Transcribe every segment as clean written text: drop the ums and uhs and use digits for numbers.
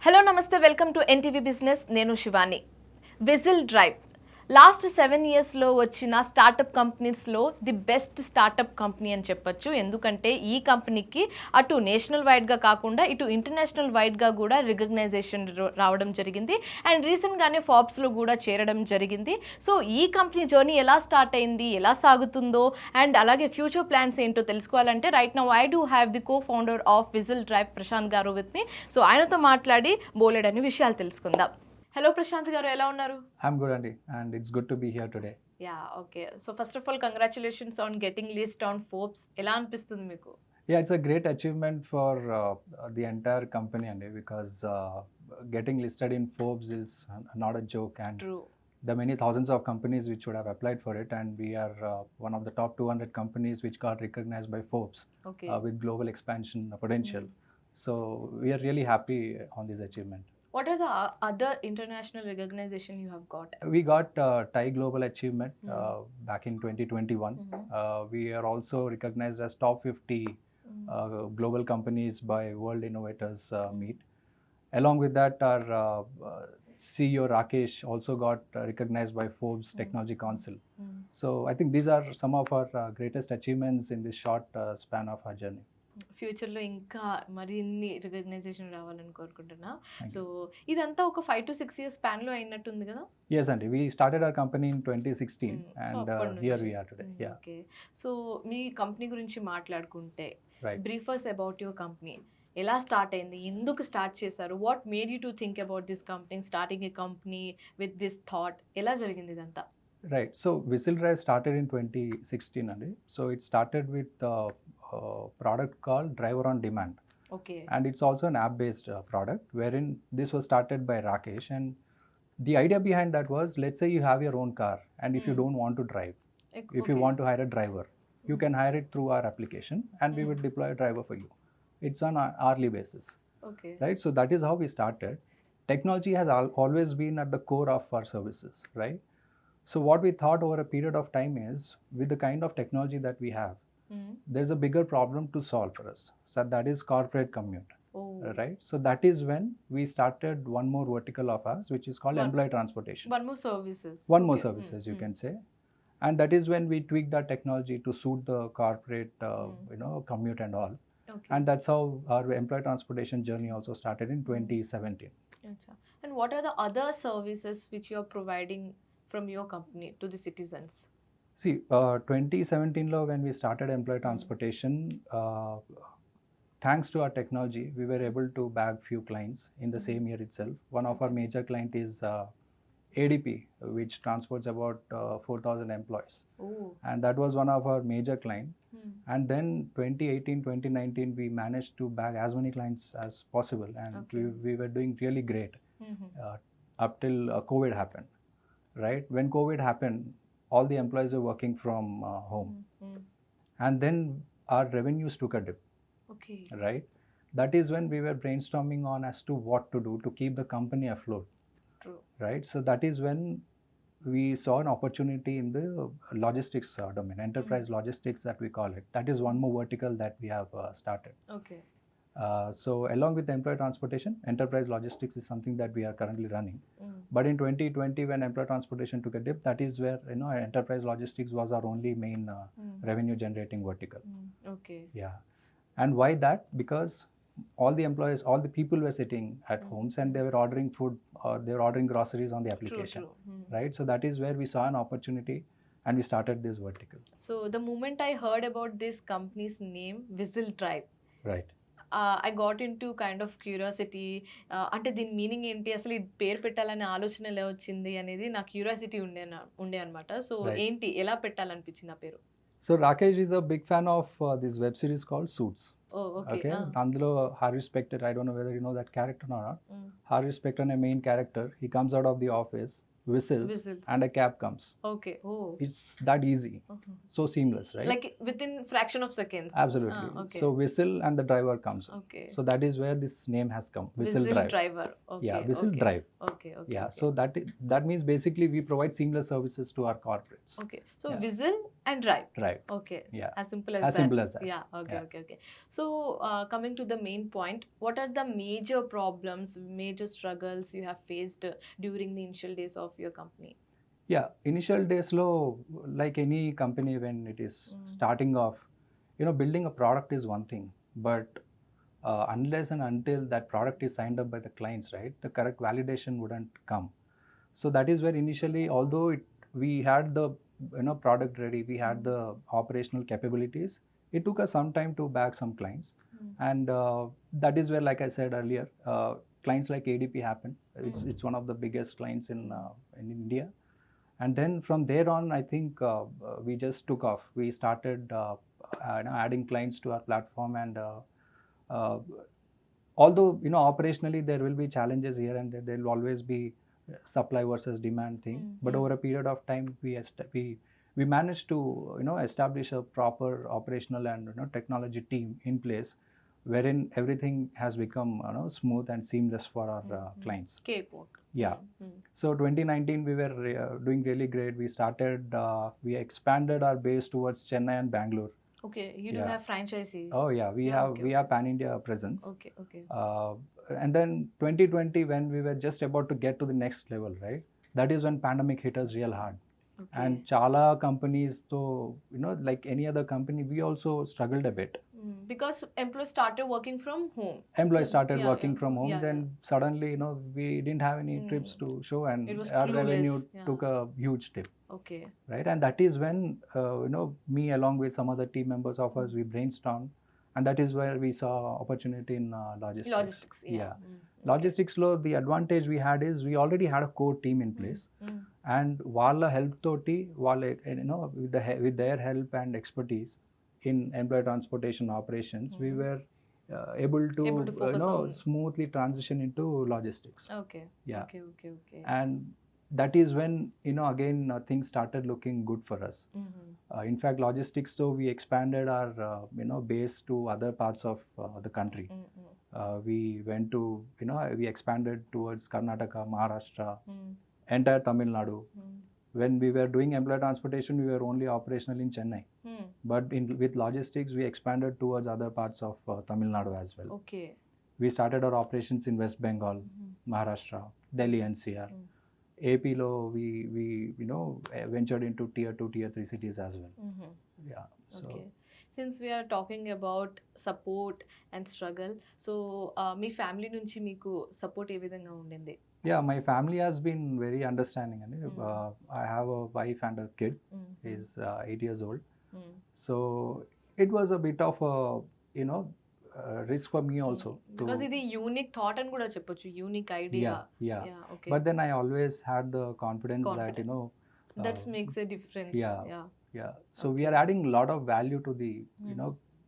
Hello నమస్తే welcome to NTV business నేను Shivani. Whistle drive last 7 ఇయర్స్లో వచ్చిన స్టార్టప్ కంపెనీస్లో ది బెస్ట్ స్టార్టప్ కంపెనీ అని చెప్పొచ్చు. ఎందుకంటే ఈ కంపెనీకి అటు నేషనల్ వైడ్గా కాకుండా ఇటు ఇంటర్నేషనల్ వైడ్గా కూడా రికగ్నైజేషన్ రావడం జరిగింది. అండ్ రీసెంట్గానే ఫార్బ్స్లో కూడా చేరడం జరిగింది. సో ఈ కంపెనీ జర్నీ ఎలా స్టార్ట్ అయింది, ఎలా సాగుతుందో అండ్ అలాగే ఫ్యూచర్ ప్లాన్స్ ఏంటో తెలుసుకోవాలంటే right now I do have the co founder of whistle drive Prashanth garu with me. So ఆయనతో మాట్లాడి బోలెడని విషయాలు తెలుసుకుందాం. హలో ప్రశాంత్ గారు, ఎలా ఉన్నారు? I'm good, Andy, and it's good to be here today. Okay. So first of all congratulations on getting list on Forbes. ఎలా అనిపిస్తుంది మీకు? Yeah, it's a great achievement for the entire company, Andy, because getting listed in Forbes is not a joke, and True. there are many thousands of companies which would have applied for it, and we are one of the top 200 companies which got recognized by Forbes Okay. with global expansion potential. So we are really happy on this achievement. What are the other international recognition you have got? We got TIE Global Achievement back in 2021. We are also recognized as top 50 global companies by World Innovators Meet. Along with that, our CEO Rakesh also got recognized by Forbes Technology Council. So I think these are some of our greatest achievements in this short span of our journey. ఫ్యూచర్లో ఇంకా మరిన్ని recognition రావాలని కోరుకుంటున్నా. So ఇదంతా ఒక 5 to 6 years స్పాన్లో అయినట్టుంది కదా? Yes, Andy. We started our company in 2016 and here we are today. Yeah. Okay. So మీ కంపెనీ గురించి మాట్లాడుకుంటే Right. Brief us about your company. ఎలా స్టార్ట్ అయింది, ఎందుకు స్టార్ట్ చేశారు, what made you to think about this company, starting a company with this thought, ఎలా జరిగింది ఇదంతా? Right. So Whistle Drive started in 2016, Andy. So it started with a product called Driver on Demand. Okay. And it's also an app-based product wherein this was started by Rakesh. And the idea behind that was, let's say you have your own car and if you don't want to drive, if you want to hire a driver, you can hire it through our application and we will deploy a driver for you. It's on an hourly basis. Okay. Right? So that is how we started. Technology has always been at the core of our services, right? So what we thought over a period of time is, with the kind of technology that we have, there's a bigger problem to solve for us. So that is corporate commute, right? So that is when we started one more vertical of ours, which is called employee transportation. One more services. One more services, you can say. And that is when we tweaked our technology to suit the corporate, commute and all. Okay. And that's how our employee transportation journey also started in 2017. Acha. And what are the other services which you are providing from your company to the citizens? See, 2017 lo when we started employee transportation, thanks to our technology, we were able to bag few clients in the same year itself. One of our major client is ADP, which transports about 4,000 employees. Oh. And that was one of our major client. And then 2018, 2019, we managed to bag as many clients as possible. And we were doing really great up till COVID happened, right? When COVID happened, all the employees were working from home. And then our revenues took a dip. Okay. Right? That is when we were brainstorming on as to what to do to keep the company afloat. True. Right? So that is when we saw an opportunity in the logistics domain, enterprise logistics that we call it. That is one more vertical that we have started. Okay. So along with employee transportation, enterprise logistics is something that we are currently running. But in 2020, when employee transportation took a dip, that is where enterprise logistics was our only main revenue generating vertical. Okay. Yeah. And why that? Because all the employees, all the people were sitting at homes and they were ordering food or they were ordering groceries on the application. True. Right? So that is where we saw an opportunity and we started this vertical. So the moment I heard about this company's name, Whistle Drive, Right. I got in to kind of curiosity. అంటే దీని meaning ఏంటి, అసలు ఈ పేరు పెట్టాలనే ఆలోచన ఎలా వచ్చింది అనేది నా క్యూరియాసిటీ ఉండే అనమాట. సో ఏంటి, ఎలా పెట్టాలనిపించింది ఆ పేరు? So Rakesh is a big fan of this web series called Suits. Oh, okay. అందులో Harvey Specter, I don't know whether you know that character or not. Harvey Specter, a main character, he comes out of the office whistles, and a cab comes. Okay. Oh. It's that easy, Uh-huh. so seamless, right? Like within fraction of seconds. Absolutely. Okay. So whistle and the driver comes. Okay. So that is where this name has come, whistle drive. driver. Okay. Yeah, whistle okay. drive. Okay. Okay. Yeah, okay. so that means basically we provide seamless services to our corporates. Okay. So Yeah. whistle and drive. Drive. Okay. Yeah. As simple as As that. simple as that. Yeah. Okay. Yeah. Okay. Okay. So coming to the main point, what are the major problems, major struggles you have faced during the initial days of your company? Yeah, initial days low, like any company when it is starting off, building a product is one thing, but unless and until that product is signed up by the clients, right, the correct validation wouldn't come. So that is where initially, although we had the product ready, we had the operational capabilities, it took us some time to bag some clients. And that is where, like I said earlier, clients like ADP happened. It's one of the biggest clients in India. And then from there on, I think we just took off. We started adding clients to our platform, and uh, although operationally there will be challenges here and there will always be supply versus demand thing. But over a period of time, we managed to establish a proper operational and technology team in place, wherein everything has become smooth and seamless for our clients. Cakewalk. Yeah. So 2019 we were doing really great. We started, we expanded our base towards Chennai and Bangalore. Okay, you do Yeah. have franchisee. Oh yeah, we Yeah, have okay, we okay. have pan India presence. Okay, okay. And then 2020, when we were just about to get to the next level, right? That is when pandemic hit us real hard. Okay. And chala companies, so like any other company, we also struggled a bit. Because employees started working from home. Employees So, started yeah, working yeah, from home. yeah, Then suddenly, we didn't have any trips to show, and It was our clueless, revenue yeah. took a huge dip. Okay. Right, and that is when me along with some other team members of us, we brainstormed, and that is where we saw opportunity in logistics. Logistics, yeah. Logistics lo, the advantage we had is we already had a core team in place, and wala help toti, wala with their help and expertise in employee transportation operations, we were able to focus on- smoothly transition into logistics. Okay. Yeah. Okay, okay, okay. And that is when again things started looking good for us. In fact, logistics, so we expanded our base to other parts of the country. We went to we expanded towards Karnataka, Maharashtra, entire Tamil Nadu. When we were doing employee transportation, we were only operational in Chennai, but with logistics we expanded towards other parts of Tamil Nadu as well. Okay. We started our operations in West Bengal, Maharashtra, Delhi NCR. AP lo, we ventured into tier 2, tier 3 cities as well. Yeah. So Okay. Since we are talking about support and struggle, so me family నుంచి మీకు support ఏ విధంగా ఉండింది? yeah, my family has been very understanding. I have a wife and a kid. He's 8 years old. So it was a bit of a risk for me also. Because ఇది unique thought అని కూడా చెప్పొచ్చు, unique idea. Yeah. Okay. But then I always had the confidence that That makes a difference. yeah. Yeah. So we are adding a lot of value to the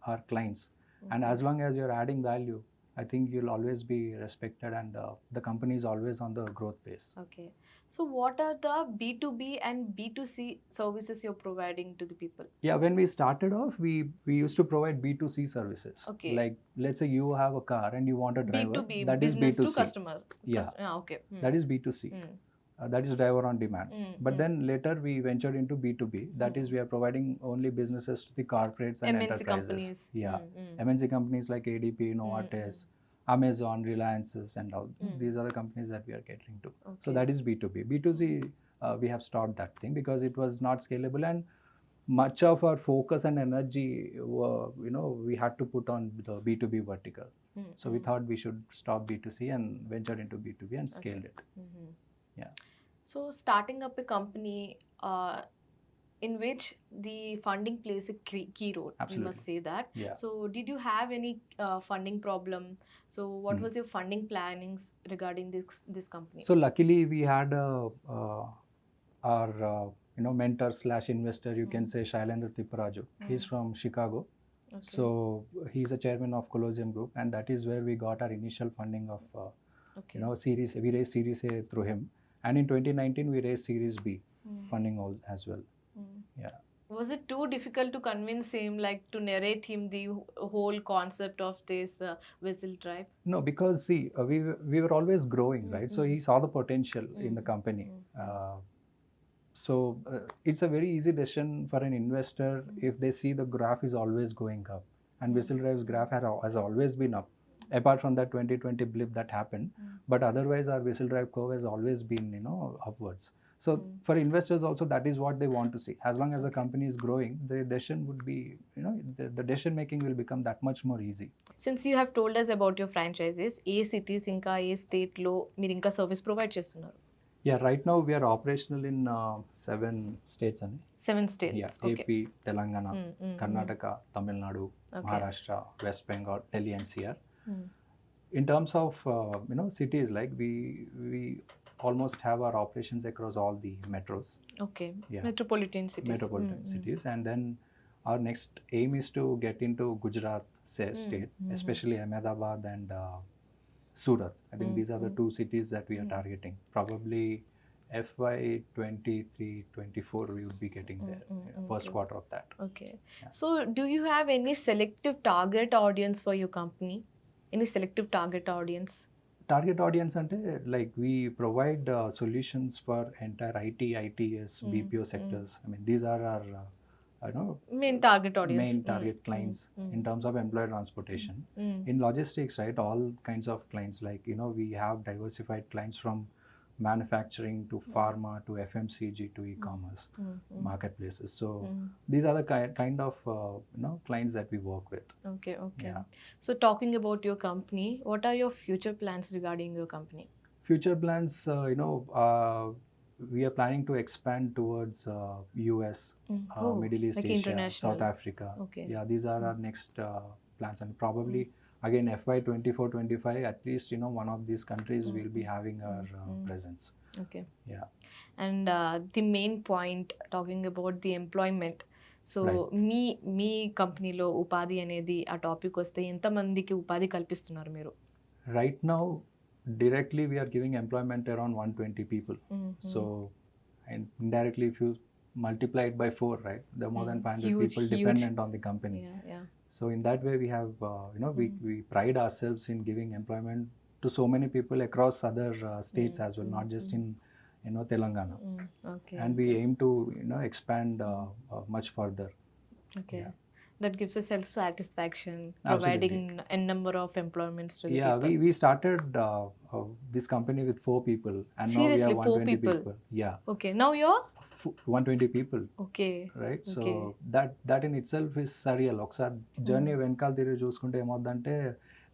our clients, and as long as you're adding value, I think you'll always be respected, and the company is always on the growth pace. Okay. So what are the B2B and B2C services you're providing to the people? Yeah, when we started off, we used to provide B2C services. Okay. Like, let's say you have a car and you want a driver. B2B, that is business B2C. to customer. Yeah. Okay. That is B2C. That is driver on demand. But then later we ventured into B2B. That is, we are providing only businesses to the corporates and MNC enterprises. companies. Yeah. MNC companies like ADP, Novartis, Amazon, Reliances, and all. These are the companies that we are catering to. Okay. So that is B2B. B2C, we have stopped that thing because it was not scalable, and much of our focus and energy, we had to put on the B2B vertical. So we thought we should stop B2C and venture into B2B and scale it. Yeah. So starting up a company in which the funding plays a key role. We must say that. Yeah. So did you have any funding problem? So what was your funding plannings regarding this company? So luckily we had our mentor slash investor, you can say, Shailendra Tipparaju. He's from Chicago. Okay. So he's a chairman of Colosseum Group, and that is where we got our initial funding of Okay. we raised Series A through him. And in 2019, we raised Series B funding as well. Yeah. Was it too difficult to convince him, like to narrate him the whole concept of this Whistle Drive? No, because see, we were always growing, right? So he saw the potential in the company. So it's a very easy decision for an investor if they see the graph is always going up, and Whistle Drive's graph has always been up, apart from that 2020 blip that happened. But otherwise, our Whistle Drive curve has always been, upwards. So for investors also, that is what they want to see. As long as the company is growing, the decision would be, the decision making will become that much more easy. Since you have told us about your franchises, A cities ఇంకా ఏ state లో మీరు ఇంకా service provide చేస్తున్నారు? Yeah, right now we are operational in 7 states. 7 states. Yeah, Okay. AP, Telangana, Karnataka, Tamil Nadu, Maharashtra, West Bengal, Delhi NCR. In terms of cities, like we almost have our operations across all the metros. Okay. Yeah. Metropolitan cities. Cities, and then our next aim is to get into Gujarat state, especially Ahmedabad and Surat. I think these are the 2 cities that we are targeting. Probably FY 23-24 we would be getting there, first quarter of that. Okay. So do you have any selective target audience for your company? Any selective target audience? Target audience ante, like we provide solutions for entire IT, ITS, BPO sectors. I mean, these are our Main target audience. main target clients in terms of employee transportation. In logistics, right, all kinds of clients, like we have diversified clients from manufacturing to pharma to FMCG to e-commerce marketplaces. So these are the kind of clients that we work with. Okay. Yeah. So talking about your company, what are your future plans regarding your company? Future plans, we are planning to expand towards US, Middle East, like Asia, international. South Africa. Okay. Yeah, these are our next plans, and probably again FY 24-25, at least one of these countries will be having our presence. Okay. Yeah. And the main point, talking about the employment. So మీ కంపెనీలో ఉపాధి అనేది ఆ topic వస్తే ఎంతమందికి ఉపాధి కల్పిస్తున్నారు మీరు? Right now, directly we are giving employment around 120 people. So, and indirectly, if you multiply it by 4, right, there are more than 500 people dependent on the company. Yeah. So in that way, we have, we pride ourselves in giving employment to so many people across other states as well, not just in Telangana. Okay. And we aim to expand much further. Okay. Yeah. That gives a self satisfaction, providing a number of employments to the people. We started this company with 4 people, and Seriously, now we have 4 120 people? Yeah, Okay. Now you're 120 people. okay. Right, so Okay. that in itself is surreal. ఒకసారి journey వెనకాల తిరిగి చూసుకుంటే ఏమవుతుందంటే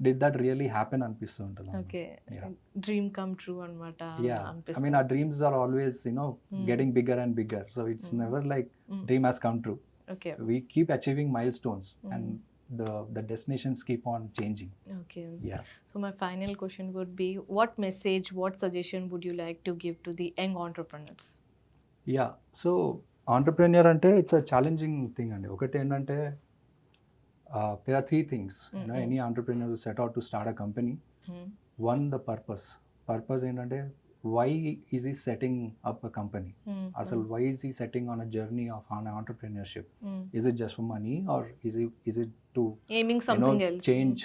did that really happen అనిపిస్తుంటుంది. Okay. Yeah. Dream come true అన్నమాట. Yeah, I mean our dreams are always getting bigger and bigger, so it's never like dream has come true. Okay. We keep achieving milestones, and the destinations keep on changing. Okay. Yeah. So my final question would be, what message, what suggestion would you like to give to the young entrepreneurs? Yeah, so entrepreneur అంటే it's a challenging thing అండి. ఒకటి ఏంటంటే there are 3 things, any entrepreneur who set out to start a company. One, the purpose ఏంటంటే why is he setting up a company? Asal why is he setting on a journey of entrepreneurship? Is it just for money, or is it to Aiming something else. change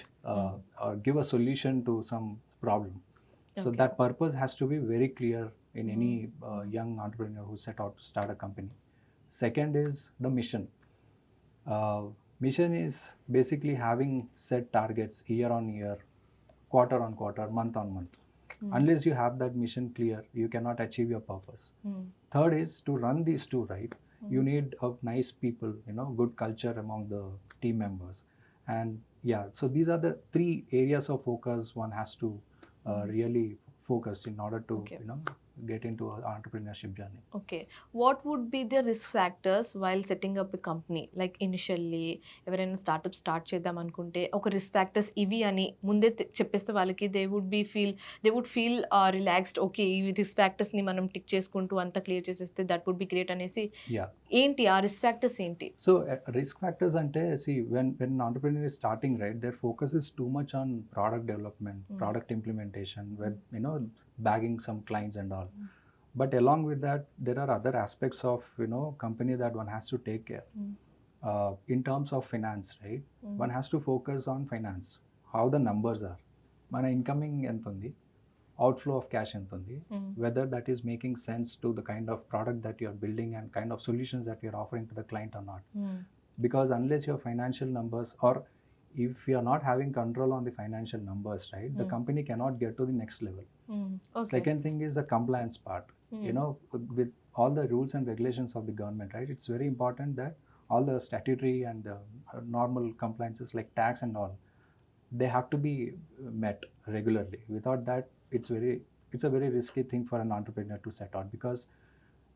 or give a solution to some problem? So Okay. that purpose has to be very clear in any young entrepreneur who set out to start a company. Second is the mission. Mission is basically having set targets year on year, quarter on quarter, month on month. Unless you have that mission clear, you cannot achieve your purpose. Third is to run these 2 right, you need nice people, good culture among the team members. And yeah, so these are the 3 areas of focus one has to really focus in order to Okay. get into an entrepreneurship journey. Okay. What would be the risk factors while setting up a company? Like initially, ఎవరైనా startup start చేద్దాం అనుకుంటే ఒక risk factors ఇవి అని ముందే చెప్పేస్తే వాళ్ళకి they would feel relaxed. Okay, ఈ రిస్క్ ఫ్యాక్టర్స్ని మనం టిక్ చేసుకుంటూ అంతా క్లియర్ చేసేస్తే దట్ వుడ్ బి గ్రేట్ అనేసి. Yeah. ఏంటి ఆ రిస్క్ ఫ్యాక్టర్స్ ఏంటి? So risk factors ante, see, when an entrepreneur is starting, right, their focus is too much on product development, product implementation, with bagging some clients and all. But along with that, there are other aspects of company that one has to take care. In terms of finance, right? One has to focus on finance, how the numbers are. Mana incoming ఎంత ఉంది, outflow of cash ఎంత ఉంది, whether that is making sense to the kind of product that you are building and kind of solutions that you are offering to the client or not. Because unless your financial numbers, or if you are not having control on the financial numbers, right, the company cannot get to the next level. Okay. Second thing is the compliance part. With all the rules and regulations of the government, right, it's very important that all the statutory and normal compliances like tax and all, they have to be met regularly. Without that, it's a very risky thing for an entrepreneur to set out, because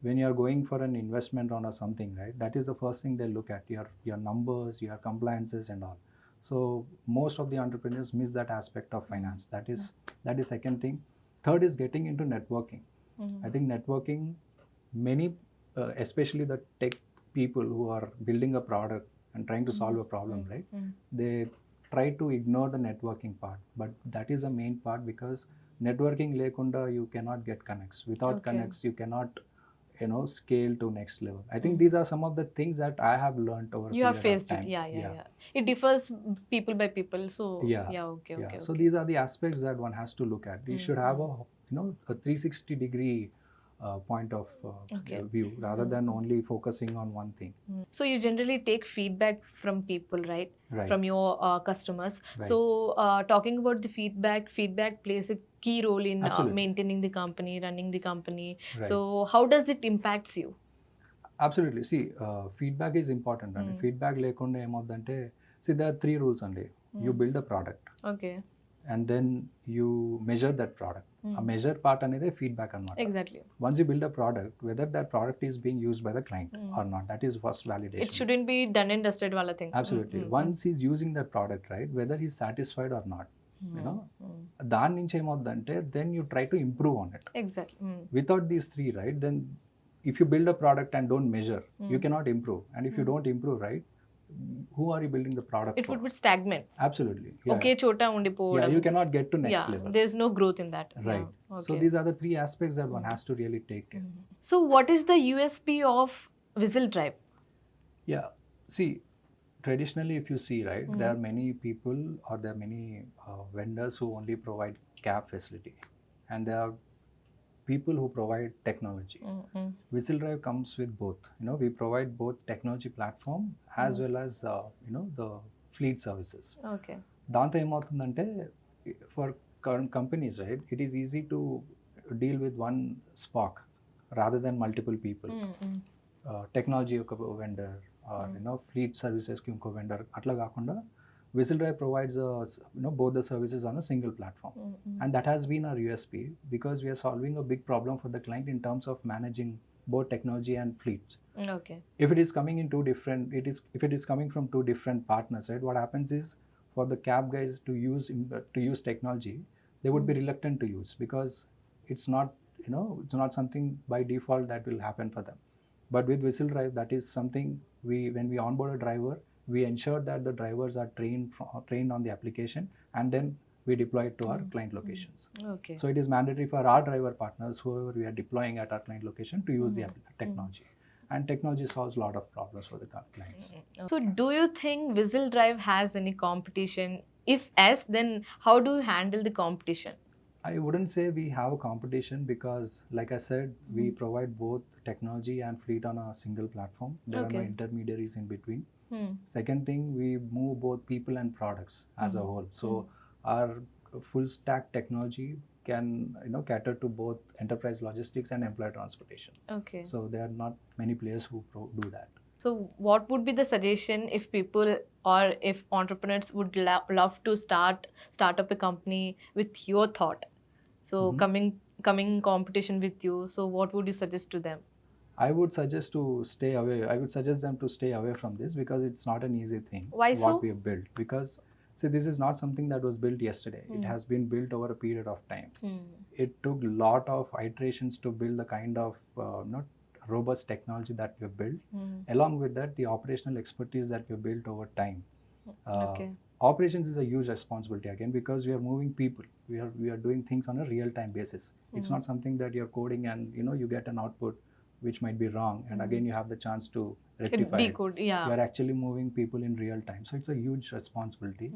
when you are going for an investment on or something, right, that is the first thing they look at, your numbers, your compliances and all. So most of the entrepreneurs miss that aspect of finance. That is second thing. Third is getting into networking. I think networking, many especially the tech people who are building a product and trying to solve a problem, right, they try to ignore the networking part, but that is a main part, because networking lekunda you cannot get connects. Without Okay. connects you cannot scale to next level. I think these are some of the things that I have learned over a You have period of faced it. time. Yeah. It differs okay. Okay. So these are the aspects that one has to look at. You should have a 360 degree point of Okay. view, rather than only focusing on one thing. So you generally take feedback from people, right? Right. From your customers. Right. So talking about the feedback plays a key role in Absolutely. maintaining the company, running the company. Right. So how does it impacts you? Absolutely. See, feedback is important. And feedback lekunda emodante, see, there are 3 rules only. You build a product, Okay. and then you measure that product. A measure part anede feedback anamata. Exactly. Once you build a product, whether that product is being used by the client or not, that is first validation. It shouldn't be done and dusted wala thing. Absolutely. Once he's using that product, right, whether he's satisfied or not, దాని నుంచి ఏమవుతుందంటే then you try to improve on it. Exactly. Without these 3, right, then if you build a product and don't measure, you cannot improve. And if you don't improve, right, who are you building the product It for? would be stagnant. Absolutely. Yeah. Okay, chota undipovodam. You cannot get to next Yeah, level. there's no growth in that. Right. Yeah. So Okay. these are the 3 aspects that one has to really take care. So what is the USP of Whistle Drive? Yeah. See, traditionally, if you see, right, there are many people, or there are many vendors who only provide cab facility, and there are people who provide technology. Whistle Drive comes with both. We provide both technology platform as well as the fleet services. Okay. దాంతో ఏమవుతుందంటే, for current companies, right, it is easy to deal with one spark rather than multiple people. Technology ఒక vendor, or fleet services కి ఇంకో vendor, అట్లా కాకుండా Whistle Drive provides both the services on a single platform. And that has been our USP, because we are solving a big problem for the client in terms of managing both technology and fleets. Okay. If it is coming in if it is coming from 2 different partners, right, what happens is, for the cab guys to use technology, they would be reluctant to use, because it's not something by default that will happen for them. But with Whistle Drive, that is something when we onboard a driver, we ensure that the drivers are trained on the application, and then we deploy it to our client locations. Okay. So it is mandatory for our driver partners, whoever we are deploying at our client location, to use the technology. And technology solves a lot of problems for the clients. So do you think Whistle Drive has any competition? If yes, then how do you handle the competition? I wouldn't say we have a competition, because like I said, we provide both technology and fleet on a single platform. There are no Okay. intermediaries in between. Second thing, we move both people and products as a whole. So our full stack technology can cater to both enterprise logistics and employee transportation. Okay. So there are not many players who do that. So what would be the suggestion if people or if entrepreneurs would love to start up a company with your thought? So coming competition with you. So what would you suggest to them? I would suggest them to stay away from this, because it's not an easy thing. Why what so? we have built, because see, this is not something that was built yesterday. It has been built over a period of time. It took a lot of iterations to build the kind of not robust technology that we have built. Along with that, the operational expertise that we have built over time. Okay. operations is a huge responsibility again, because we are moving people. We are doing things on a real time basis. It's not something that you're coding and you get an output which might be wrong, and again you have the chance to rectify it. Decode, yeah. You are actually moving people in real time, so it's a huge responsibility.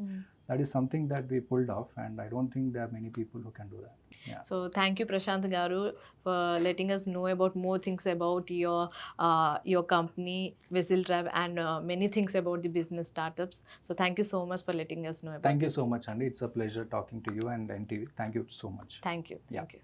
That is something that we pulled off, and I don't think there are many people who can do that. Yeah. So thank you, Prashant Garu, for letting us know about more things about your company, Vessel Drive, and many things about the business startups. So thank you so much for letting us know about Thank you this. so much, Andy. It's a pleasure talking to you and NTV. Thank you so much. Thank you. Yeah. Thank you.